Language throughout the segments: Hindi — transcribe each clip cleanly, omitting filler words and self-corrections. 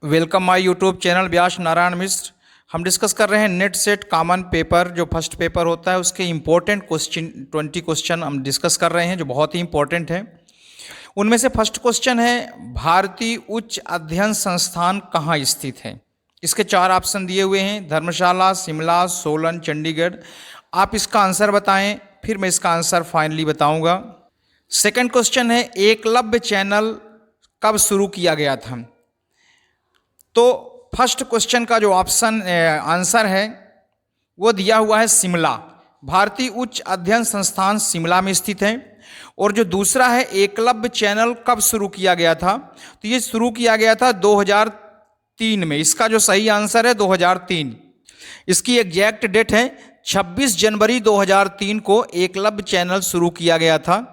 वेलकम माय यूट्यूब चैनल व्यास नारायण मिश्र। हम डिस्कस कर रहे हैं नेट सेट कॉमन पेपर, जो फर्स्ट पेपर होता है उसके इम्पोर्टेंट क्वेश्चन 20 क्वेश्चन हम डिस्कस कर रहे हैं जो बहुत ही इंपॉर्टेंट है। उनमें से फर्स्ट क्वेश्चन है, भारतीय उच्च अध्ययन संस्थान कहाँ स्थित है। इसके 4 ऑप्शन दिए हुए हैं, धर्मशाला, शिमला, सोलन, चंडीगढ़। आप इसका आंसर बताएं, फिर मैं इसका आंसर फाइनली बताऊंगा। सेकंड क्वेश्चन है, एकलव्य चैनल कब शुरू किया गया था। तो फर्स्ट क्वेश्चन का जो ऑप्शन आंसर है वो दिया हुआ है शिमला। भारतीय उच्च अध्ययन संस्थान शिमला में स्थित है। और जो दूसरा है, एकलव्य चैनल कब शुरू किया गया था, तो ये शुरू किया गया था 2003 में। इसका जो सही आंसर है 2003। इसकी एग्जैक्ट डेट है 26 जनवरी 2003 को एकलव्य चैनल शुरू किया गया था।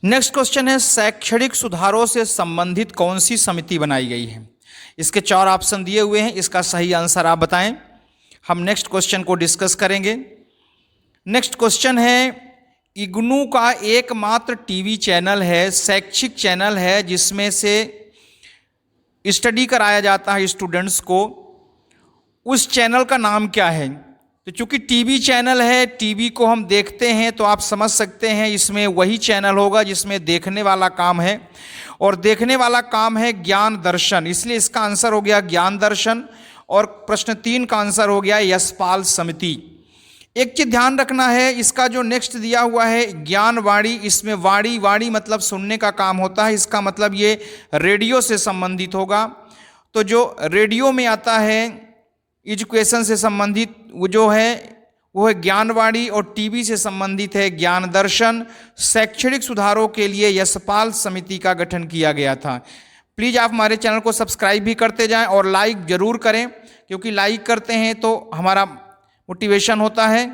नेक्स्ट क्वेश्चन है, शैक्षणिक सुधारों से संबंधित कौन सी समिति बनाई गई है। इसके 4 ऑप्शन दिए हुए हैं, इसका सही आंसर आप बताएं। हम नेक्स्ट क्वेश्चन को डिस्कस करेंगे। नेक्स्ट क्वेश्चन है, इग्नू का एकमात्र टीवी चैनल है, शैक्षिक चैनल है, जिसमें से स्टडी कराया जाता है स्टूडेंट्स को। उस चैनल का नाम क्या है। तो चूंकि टीवी चैनल है, टीवी को हम देखते हैं, तो आप समझ सकते हैं इसमें वही चैनल होगा जिसमें देखने वाला काम है, और देखने वाला काम है ज्ञान दर्शन, इसलिए इसका आंसर हो गया ज्ञान दर्शन। और प्रश्न 3 का आंसर हो गया यशपाल समिति। एक चीज ध्यान रखना है, इसका जो नेक्स्ट दिया हुआ है ज्ञानवाणी, इसमें वाणी मतलब सुनने का काम होता है, इसका मतलब ये रेडियो से संबंधित होगा। तो जो रेडियो में आता है एजुकेशन से संबंधित वो जो है वो है ज्ञानवाणी, और टीवी से संबंधित है ज्ञान दर्शन। शैक्षणिक सुधारों के लिए यशपाल समिति का गठन किया गया था। प्लीज़ आप हमारे चैनल को सब्सक्राइब भी करते जाएं और लाइक जरूर करें, क्योंकि लाइक करते हैं तो हमारा मोटिवेशन होता है।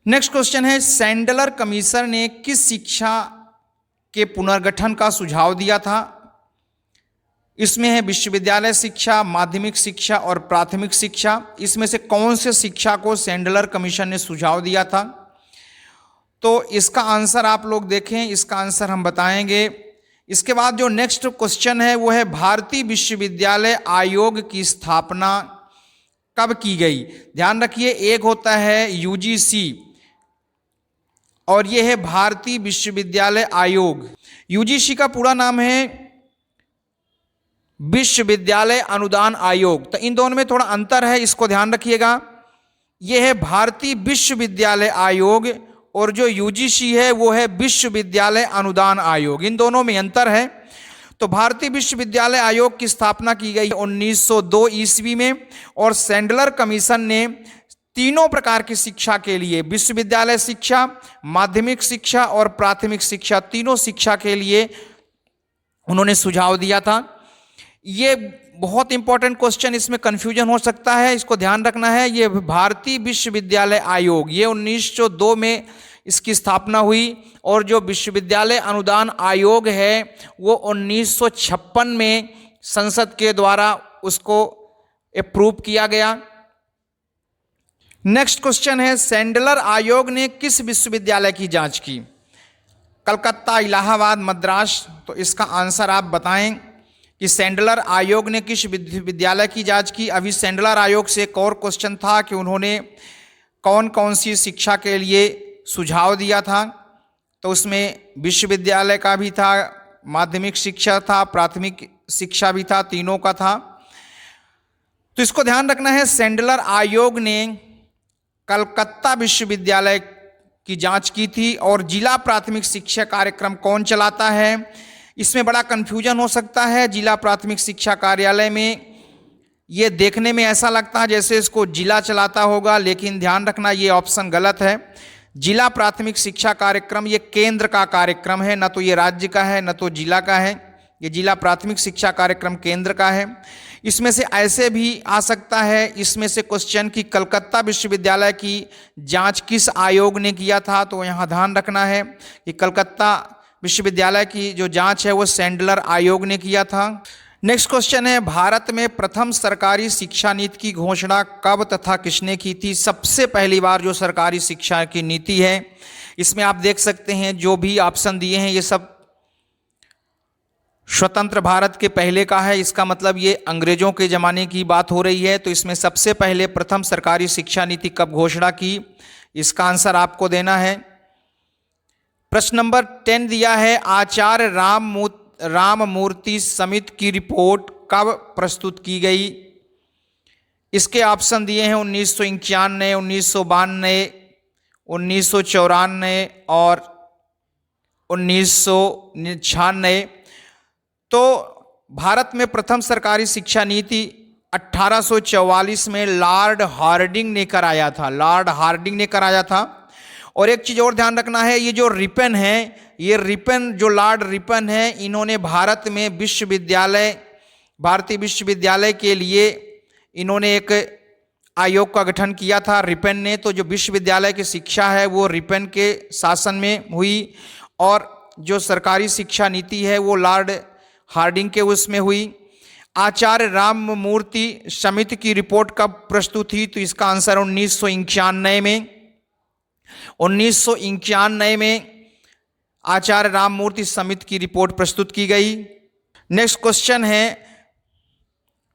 नेक्स्ट क्वेश्चन है, सैंडलर कमीशन ने किस शिक्षा के पुनर्गठन का सुझाव दिया था। इसमें है विश्वविद्यालय शिक्षा, माध्यमिक शिक्षा और प्राथमिक शिक्षा। इसमें से कौन से शिक्षा को सैंडलर कमीशन ने सुझाव दिया था। तो इसका आंसर आप लोग देखें, इसका आंसर हम बताएंगे। इसके बाद जो नेक्स्ट क्वेश्चन है वो है, भारतीय विश्वविद्यालय आयोग की स्थापना कब की गई। ध्यान रखिए, एक होता है यूजीसी और यह है भारतीय विश्वविद्यालय आयोग। यूजीसी का पूरा नाम है विश्वविद्यालय अनुदान आयोग। तो इन दोनों में थोड़ा अंतर है, इसको ध्यान रखिएगा। यह है भारतीय विश्वविद्यालय आयोग, और जो यूजीसी है वो है विश्वविद्यालय अनुदान आयोग। इन दोनों में अंतर है। तो भारतीय विश्वविद्यालय आयोग की स्थापना की गई 1902 ईस्वी में, और सैंडलर कमीशन ने तीनों प्रकार की शिक्षा के लिए, विश्वविद्यालय शिक्षा, माध्यमिक शिक्षा और प्राथमिक शिक्षा, तीनों शिक्षा के लिए उन्होंने सुझाव दिया था। ये बहुत इंपॉर्टेंट क्वेश्चन, इसमें कंफ्यूजन हो सकता है, इसको ध्यान रखना है। ये भारतीय विश्वविद्यालय आयोग, ये 1902 में इसकी स्थापना हुई, और जो विश्वविद्यालय अनुदान आयोग है वो 1956 में संसद के द्वारा उसको अप्रूव किया गया। नेक्स्ट क्वेश्चन है, सैंडलर आयोग ने किस विश्वविद्यालय की जांच की। कलकत्ता, इलाहाबाद, मद्रास। तो इसका आंसर आप बताएं कि सैंडलर आयोग ने किस विश्वविद्यालय की जांच की। अभी सैंडलर आयोग से एक और क्वेश्चन था कि उन्होंने कौन कौन सी शिक्षा के लिए सुझाव दिया था। तो उसमें विश्वविद्यालय का भी था, माध्यमिक शिक्षा था, प्राथमिक शिक्षा भी था, तीनों का था। तो इसको ध्यान रखना है, सैंडलर आयोग ने कलकत्ता विश्वविद्यालय की जांच की थी। और जिला प्राथमिक शिक्षा कार्यक्रम कौन चलाता है, इसमें बड़ा कन्फ्यूजन हो सकता है। जिला प्राथमिक शिक्षा कार्यालय में ये देखने में ऐसा लगता है जैसे इसको जिला चलाता होगा, लेकिन ध्यान रखना ये ऑप्शन गलत है। जिला प्राथमिक शिक्षा कार्यक्रम ये केंद्र का कार्यक्रम है, न तो ये राज्य का है न तो जिला का है। ये जिला प्राथमिक शिक्षा कार्यक्रम केंद्र का है। इसमें से ऐसे भी आ सकता है इसमें से क्वेश्चन कि कलकत्ता विश्वविद्यालय की जांच किस आयोग ने किया था। तो यहाँ ध्यान रखना है कि कलकत्ता विश्वविद्यालय की जो जांच है वो सैंडलर आयोग ने किया था। नेक्स्ट क्वेश्चन है, भारत में प्रथम सरकारी शिक्षा नीति की घोषणा कब तथा किसने की थी। सबसे पहली बार जो सरकारी शिक्षा की नीति है, इसमें आप देख सकते हैं जो भी ऑप्शन दिए हैं ये सब स्वतंत्र भारत के पहले का है, इसका मतलब ये अंग्रेजों के ज़माने की बात हो रही है। तो इसमें सबसे पहले प्रथम सरकारी शिक्षा नीति कब घोषणा की, इसका आंसर आपको देना है। प्रश्न नंबर 10 दिया है, आचार्य राममूर्ति समिति की रिपोर्ट कब प्रस्तुत की गई। इसके ऑप्शन दिए हैं 1991, 1992, 1994 और 1996। तो भारत में प्रथम सरकारी शिक्षा नीति 1844 में लॉर्ड हार्डिंग ने कराया था, लॉर्ड हार्डिंग ने कराया था। और एक चीज़ और ध्यान रखना है, ये जो रिपन है, ये रिपन जो लॉर्ड रिपन है, इन्होंने भारत में विश्वविद्यालय, भारतीय विश्वविद्यालय के लिए इन्होंने एक आयोग का गठन किया था रिपन ने। तो जो विश्वविद्यालय की शिक्षा है वो रिपन के शासन में हुई, और जो सरकारी शिक्षा नीति है वो लॉर्ड हार्डिंग के उसमें हुई। आचार्य राममूर्ति समिति की रिपोर्ट कब प्रस्तुत हुई, तो इसका आंसर 1991 में। 1991 में आचार्य राममूर्ति समिति की रिपोर्ट प्रस्तुत की गई। नेक्स्ट क्वेश्चन है,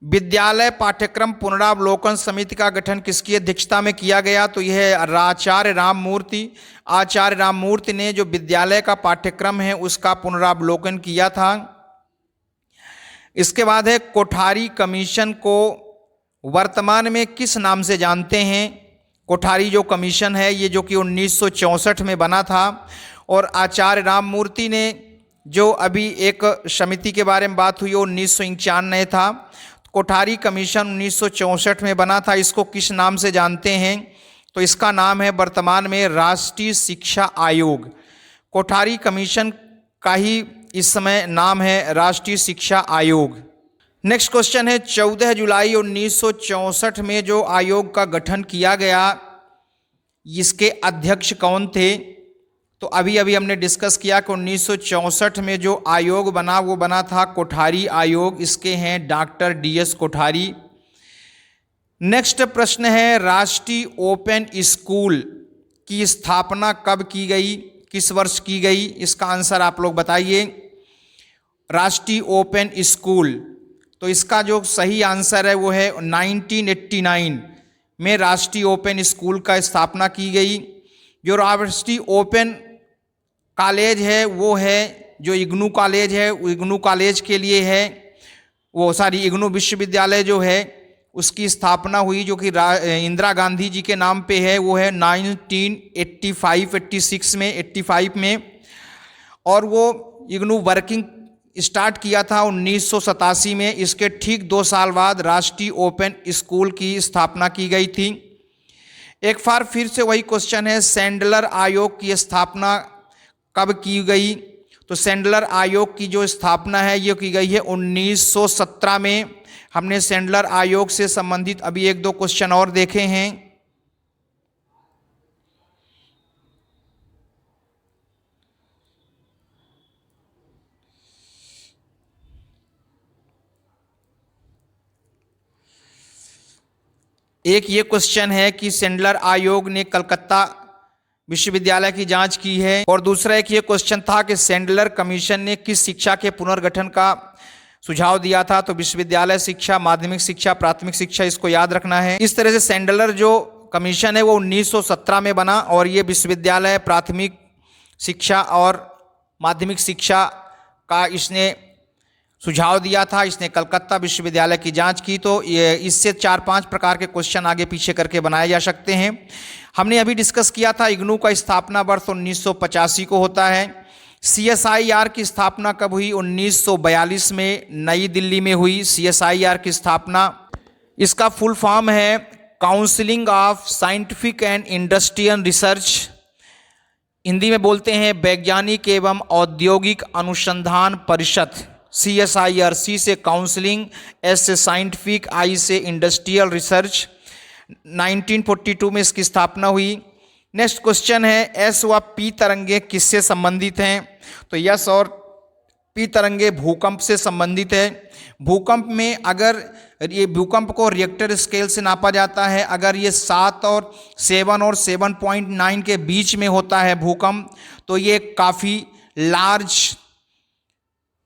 विद्यालय पाठ्यक्रम पुनरावलोकन समिति का गठन किसकी अध्यक्षता में किया गया, तो यह आचार्य राममूर्ति। आचार्य राममूर्ति ने जो विद्यालय का पाठ्यक्रम है उसका पुनरावलोकन किया था। इसके बाद है, कोठारी कमीशन को वर्तमान में किस नाम से जानते हैं। कोठारी जो कमीशन है ये जो कि 1964 में बना था, और आचार्य राममूर्ति ने जो अभी एक समिति के बारे में बात हुई वो 1991 था। कोठारी कमीशन 1964 में बना था, इसको किस नाम से जानते हैं, तो इसका नाम है वर्तमान में राष्ट्रीय शिक्षा आयोग। कोठारी कमीशन का ही इस समय नाम है राष्ट्रीय शिक्षा आयोग। नेक्स्ट क्वेश्चन है, 14 जुलाई 1964 में जो आयोग का गठन किया गया, इसके अध्यक्ष कौन थे। तो अभी अभी हमने डिस्कस किया कि 1964 में जो आयोग बना वो बना था कोठारी आयोग, इसके हैं डॉक्टर DS कोठारी। नेक्स्ट प्रश्न है, राष्ट्रीय ओपन स्कूल की स्थापना कब की गई, किस वर्ष की गई, इसका आंसर आप लोग बताइए। राष्ट्रीय ओपन स्कूल, तो इसका जो सही आंसर है वो है 1989 में राष्ट्रीय ओपन स्कूल का स्थापना की गई। जो राष्ट्रीय ओपन कॉलेज है वो है जो इग्नू कॉलेज है, इग्नू कॉलेज के लिए है वो इग्नू विश्वविद्यालय जो है उसकी स्थापना हुई, जो कि इंदिरा गांधी जी के नाम पे है, वो है 1985 में 85 में। और वो इग्नू वर्किंग स्टार्ट किया था 1987 में। इसके ठीक 2 साल बाद राष्ट्रीय ओपन स्कूल की स्थापना की गई थी। एक बार फिर से वही क्वेश्चन है, सैंडलर आयोग की स्थापना कब की गई, तो सैंडलर आयोग की जो स्थापना है ये की गई है 1917 में। हमने सैंडलर आयोग से संबंधित अभी 1-2 क्वेश्चन और देखे हैं। एक ये क्वेश्चन है कि सैंडलर आयोग ने कलकत्ता विश्वविद्यालय की जांच की है, और दूसरा एक ये क्वेश्चन था कि सैंडलर कमीशन ने किस शिक्षा के पुनर्गठन का सुझाव दिया था, तो विश्वविद्यालय शिक्षा, माध्यमिक शिक्षा, प्राथमिक शिक्षा, इसको याद रखना है। इस तरह से सैंडलर जो कमीशन है वो 1917 में बना, और ये विश्वविद्यालय, प्राथमिक शिक्षा और माध्यमिक शिक्षा का इसने सुझाव दिया था। इसने कलकत्ता विश्वविद्यालय की जांच की। तो ये इससे 4-5 प्रकार के क्वेश्चन आगे पीछे करके बनाए जा सकते हैं। हमने अभी डिस्कस किया था इग्नू का स्थापना वर्ष 1985 को होता है। CSIR की स्थापना कब हुई, 1942 में नई दिल्ली में हुई CSIR की स्थापना। इसका फुल फॉर्म है counselling of scientific and industrial research, Hindi में बोलते हैं वैज्ञानिक एवं औद्योगिक अनुसंधान परिषद। CSIR, C से काउंसलिंग, S से साइंटिफिक, I से इंडस्ट्रियल रिसर्च। 1942 में इसकी स्थापना हुई। नेक्स्ट क्वेश्चन है, S व P तरंगे किससे संबंधित हैं, तो S और P तरंगे भूकंप से संबंधित है। भूकंप में अगर ये भूकंप को रिएक्टर स्केल से नापा जाता है, अगर ये 7 और 7 और 7.9 के बीच में होता है भूकंप, तो ये काफ़ी लार्ज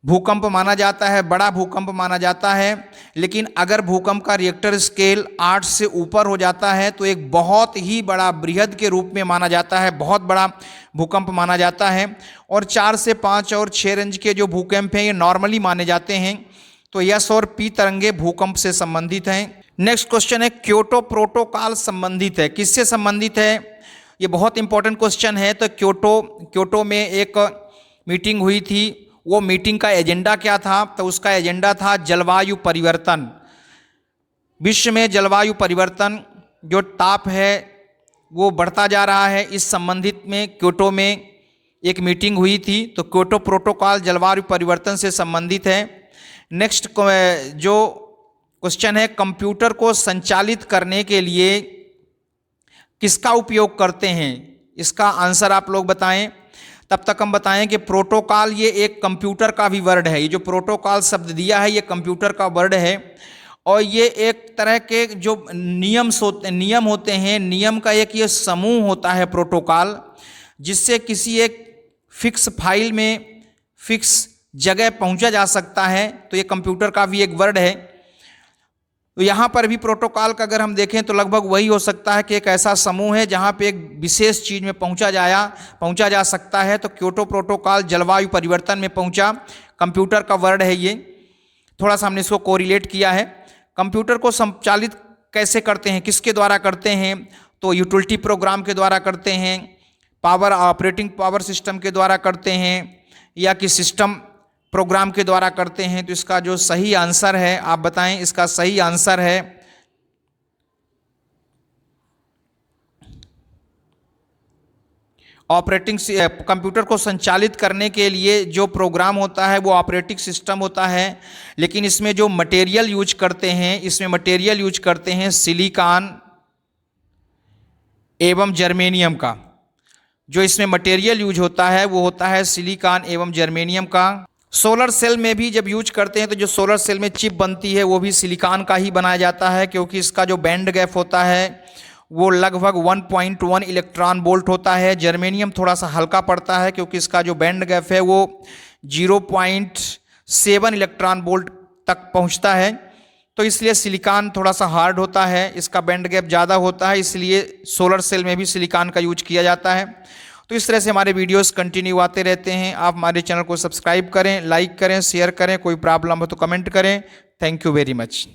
भूकंप माना जाता है, बड़ा भूकंप माना जाता है। लेकिन अगर भूकंप का रिएक्टर स्केल 8 से ऊपर हो जाता है तो एक बहुत ही बड़ा बृहद के रूप में माना जाता है, बहुत बड़ा भूकंप माना जाता है। और 4 से 5 और 6 रेंज के जो भूकंप हैं ये नॉर्मली माने जाते हैं। तो यस और पी तरंगे भूकंप से संबंधित हैं। नेक्स्ट क्वेश्चन है क्योटो प्रोटोकॉल संबंधित है, किससे संबंधित है? ये बहुत इंपॉर्टेंट क्वेश्चन है। तो क्योटो में एक मीटिंग हुई थी, वो मीटिंग का एजेंडा क्या था? तो उसका एजेंडा था जलवायु परिवर्तन। विश्व में जलवायु परिवर्तन जो ताप है वो बढ़ता जा रहा है, इस संबंधित में क्योटो में एक मीटिंग हुई थी। तो क्योटो प्रोटोकॉल जलवायु परिवर्तन से संबंधित है। नेक्स्ट जो क्वेश्चन है कंप्यूटर को संचालित करने के लिए किसका उपयोग करते हैं? इसका आंसर आप लोग बताएं। तब तक हम बताएं कि प्रोटोकॉल ये एक कंप्यूटर का भी वर्ड है। ये जो प्रोटोकॉल शब्द दिया है ये कंप्यूटर का वर्ड है और ये एक तरह के जो नियम होते हैं, नियम का एक ये समूह होता है प्रोटोकॉल, जिससे किसी एक फिक्स फाइल में फिक्स जगह पहुंचा जा सकता है। तो ये कंप्यूटर का भी एक वर्ड है। तो यहाँ पर भी प्रोटोकॉल का अगर हम देखें तो लगभग वही हो सकता है कि एक ऐसा समूह है जहाँ पे एक विशेष चीज़ में पहुँचा जा सकता है। तो क्योटो प्रोटोकॉल जलवायु परिवर्तन में पहुँचा, कंप्यूटर का वर्ड है ये। थोड़ा सा हमने इसको कोरिलेट किया है। कंप्यूटर को संचालित कैसे करते हैं, किसके द्वारा करते हैं? तो यूटिलिटी प्रोग्राम के द्वारा करते हैं, ऑपरेटिंग पावर सिस्टम के द्वारा करते हैं, या कि सिस्टम प्रोग्राम के द्वारा करते हैं। तो इसका जो सही आंसर है आप बताएं। इसका सही आंसर है कंप्यूटर को संचालित करने के लिए जो प्रोग्राम होता है वो ऑपरेटिंग सिस्टम होता है। लेकिन इसमें जो मटेरियल यूज करते हैं सिलिकॉन एवं जर्मेनियम का। जो इसमें मटेरियल यूज होता है वो होता है सिलिकॉन एवं जर्मेनियम का। सोलर सेल में भी जब यूज करते हैं तो जो सोलर सेल में चिप बनती है वो भी सिलिकॉन का ही बनाया जाता है, क्योंकि इसका जो बैंड गैप होता है वो लगभग 1.1 इलेक्ट्रॉन वोल्ट होता है। जर्मेनियम थोड़ा सा हल्का पड़ता है क्योंकि इसका जो बैंड गैप है वो 0.7 इलेक्ट्रॉन वोल्ट तक पहुंचता है। तो इसलिए सिलिकॉन थोड़ा सा हार्ड होता है, इसका बैंड गैप ज़्यादा होता है, इसलिए सोलर सेल में भी सिलिकॉन का यूज किया जाता है। तो इस तरह से हमारे वीडियोस कंटिन्यू आते रहते हैं। आप हमारे चैनल को सब्सक्राइब करें, लाइक करें, शेयर करें। कोई प्रॉब्लम हो तो कमेंट करें। Thank you very much.